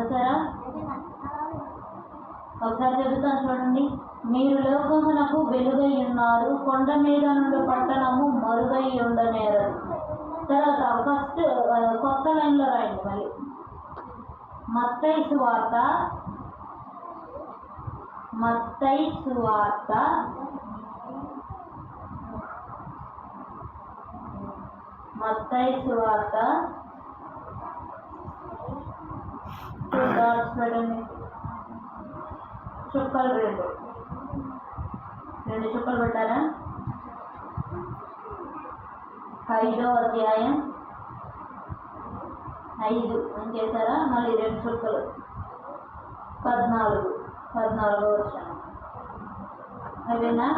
చూసారా? ఒకసారి చెబుతాను చూడండి. మీరు లోకమునకు వెలుగై ఉన్నారు, కొండ మీద నుండి పట్టణము మరుగై ఉండనేరదు. తర్వాత ఫస్ట్ కొత్త లైన్లో రాయండి మళ్ళీ. మత్తయి సువార్త 2 చుక్కలు పెట్టారా? 5వ అధ్యాయం 5 అని చేశారా? మళ్ళీ 2 చుక్కలు 14వ వచనం. అదేనా?